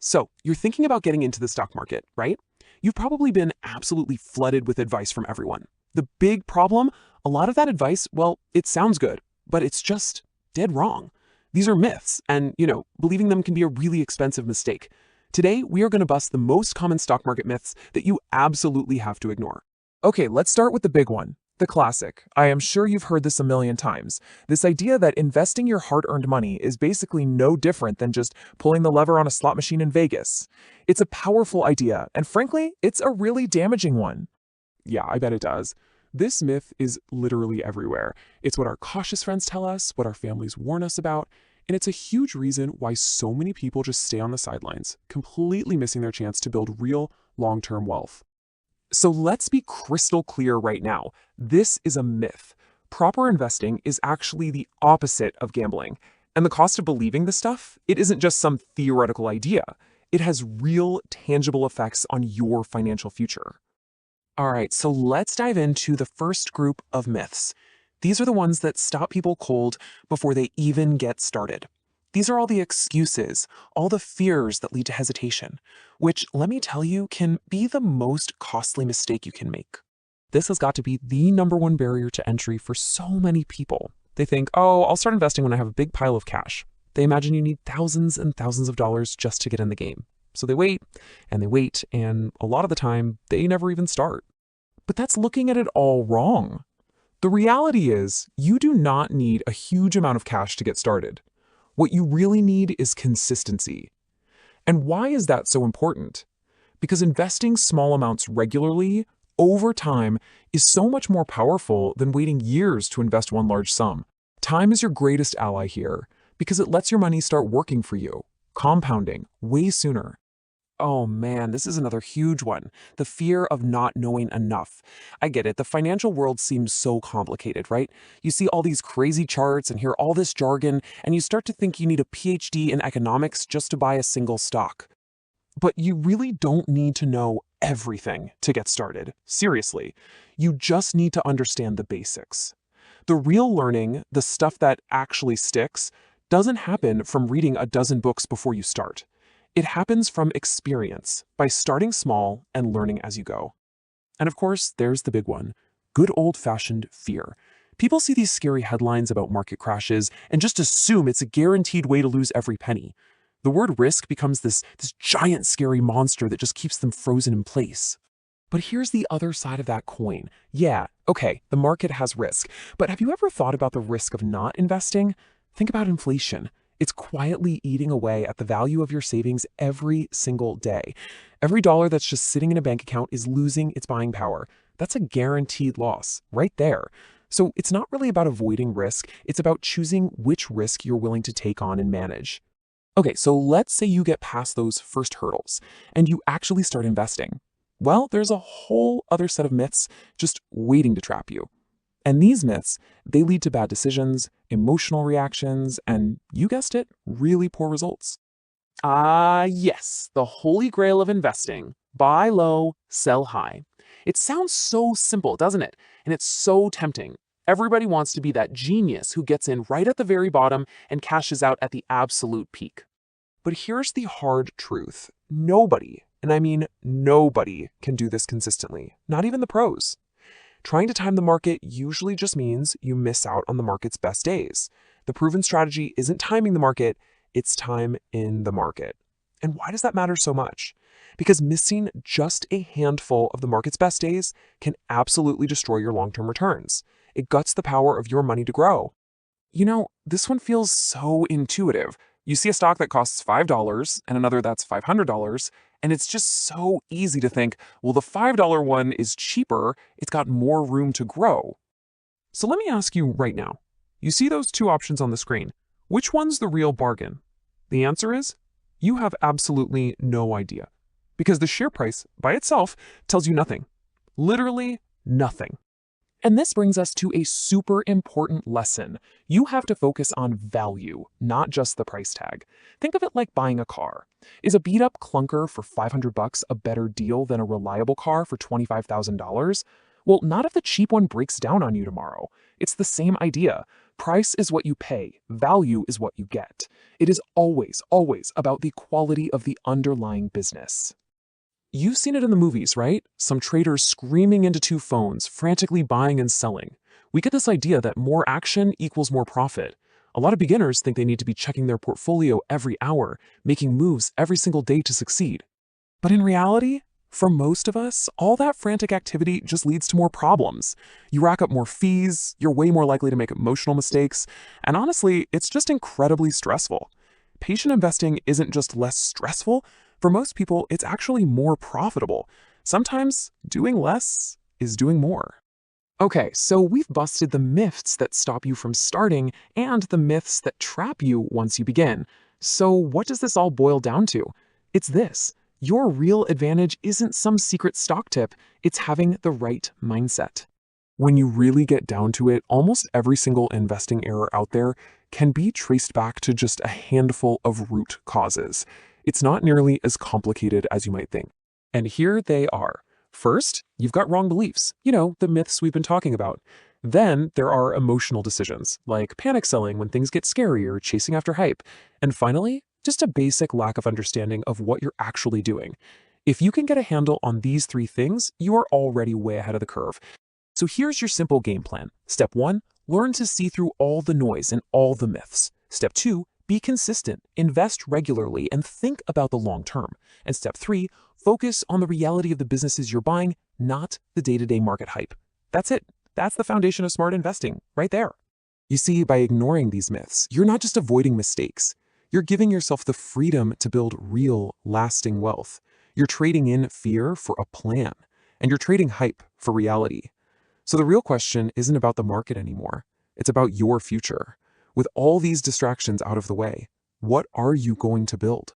So, you're thinking about getting into the stock market, right? You've probably been absolutely flooded with advice from everyone. The big problem, a lot of that advice, well, it sounds good, but it's just dead wrong. These are myths, and, believing them can be a really expensive mistake. Today, we are going to bust the most common stock market myths that you absolutely have to ignore. Okay, let's start with the big one. The classic. I am sure you've heard this a million times. This idea that investing your hard-earned money is basically no different than just pulling the lever on a slot machine in Vegas. It's a powerful idea, and frankly, it's a really damaging one. Yeah, I bet it does. This myth is literally everywhere. It's what our cautious friends tell us, what our families warn us about, and it's a huge reason why so many people just stay on the sidelines, completely missing their chance to build real, long-term wealth. So let's be crystal clear right now. This is a myth. Proper investing is actually the opposite of gambling. And the cost of believing this stuff, it isn't just some theoretical idea. It has real, tangible effects on your financial future. All right, so let's dive into the first group of myths. These are the ones that stop people cold before they even get started. These are all the excuses, all the fears that lead to hesitation, which, let me tell you, can be the most costly mistake you can make. This has got to be the number one barrier to entry for so many people. They think, oh, I'll start investing when I have a big pile of cash. They imagine you need thousands and thousands of dollars just to get in the game. So they wait, and a lot of the time, they never even start. But that's looking at it all wrong. The reality is, you do not need a huge amount of cash to get started. What you really need is consistency. And why is that so important? Because investing small amounts regularly, over time, is so much more powerful than waiting years to invest one large sum. Time is your greatest ally here, because it lets your money start working for you, compounding way sooner. Oh man, this is another huge one. The fear of not knowing enough. I get it, the financial world seems so complicated, right? You see all these crazy charts and hear all this jargon, and you start to think you need a PhD in economics just to buy a single stock. But you really don't need to know everything to get started. Seriously, you just need to understand the basics. The real learning, the stuff that actually sticks, doesn't happen from reading a dozen books before you start. It happens from experience, by starting small and learning as you go. And of course, there's the big one, good old-fashioned fear. People see these scary headlines about market crashes and just assume it's a guaranteed way to lose every penny. The word risk becomes this giant scary monster that just keeps them frozen in place. But here's the other side of that coin. Yeah, okay, the market has risk, but have you ever thought about the risk of not investing? Think about inflation. It's quietly eating away at the value of your savings every single day. Every dollar that's just sitting in a bank account is losing its buying power. That's a guaranteed loss, right there. So it's not really about avoiding risk, it's about choosing which risk you're willing to take on and manage. Okay, so let's say you get past those first hurdles, and you actually start investing. Well, there's a whole other set of myths just waiting to trap you. And these myths, they lead to bad decisions, emotional reactions, and, you guessed it, really poor results. Yes, the holy grail of investing. Buy low, sell high. It sounds so simple, doesn't it? And it's so tempting. Everybody wants to be that genius who gets in right at the very bottom and cashes out at the absolute peak. But here's the hard truth. Nobody, and I mean nobody, can do this consistently, not even the pros. Trying to time the market usually just means you miss out on the market's best days. The proven strategy isn't timing the market, it's time in the market. And why does that matter so much? Because missing just a handful of the market's best days can absolutely destroy your long-term returns. It guts the power of your money to grow. This one feels so intuitive. You see a stock that costs $5 and another that's $500, and it's just so easy to think, well, the $5 one is cheaper, it's got more room to grow. So let me ask you right now, you see those two options on the screen. Which one's the real bargain? The answer is, you have absolutely no idea. Because the share price by itself tells you nothing. Literally nothing. And this brings us to a super important lesson. You have to focus on value, not just the price tag. Think of it like buying a car. Is a beat-up clunker for $500 a better deal than a reliable car for $25,000? Well, not if the cheap one breaks down on you tomorrow. It's the same idea. Price is what you pay, value is what you get. It is always, always about the quality of the underlying business. You've seen it in the movies, right? Some traders screaming into two phones, frantically buying and selling. We get this idea that more action equals more profit. A lot of beginners think they need to be checking their portfolio every hour, making moves every single day to succeed. But in reality, for most of us, all that frantic activity just leads to more problems. You rack up more fees, you're way more likely to make emotional mistakes, and honestly, it's just incredibly stressful. Patient investing isn't just less stressful. For most people, it's actually more profitable. Sometimes doing less is doing more. Okay, so we've busted the myths that stop you from starting and the myths that trap you once you begin. So what does this all boil down to? It's this. Your real advantage isn't some secret stock tip, it's having the right mindset. When you really get down to it, almost every single investing error out there can be traced back to just a handful of root causes. It's not nearly as complicated as you might think. And here they are. First, you've got wrong beliefs. The myths we've been talking about. Then there are emotional decisions, like panic selling when things get scary or chasing after hype. And finally, just a basic lack of understanding of what you're actually doing. If you can get a handle on these three things, you are already way ahead of the curve. So here's your simple game plan. Step 1, learn to see through all the noise and all the myths. Step 2, be consistent, invest regularly, and think about the long term. And step 3, focus on the reality of the businesses you're buying, not the day-to-day market hype. That's it. That's the foundation of smart investing, right there. You see, by ignoring these myths, you're not just avoiding mistakes. You're giving yourself the freedom to build real, lasting wealth. You're trading in fear for a plan, and you're trading hype for reality. So the real question isn't about the market anymore. It's about your future. With all these distractions out of the way, what are you going to build?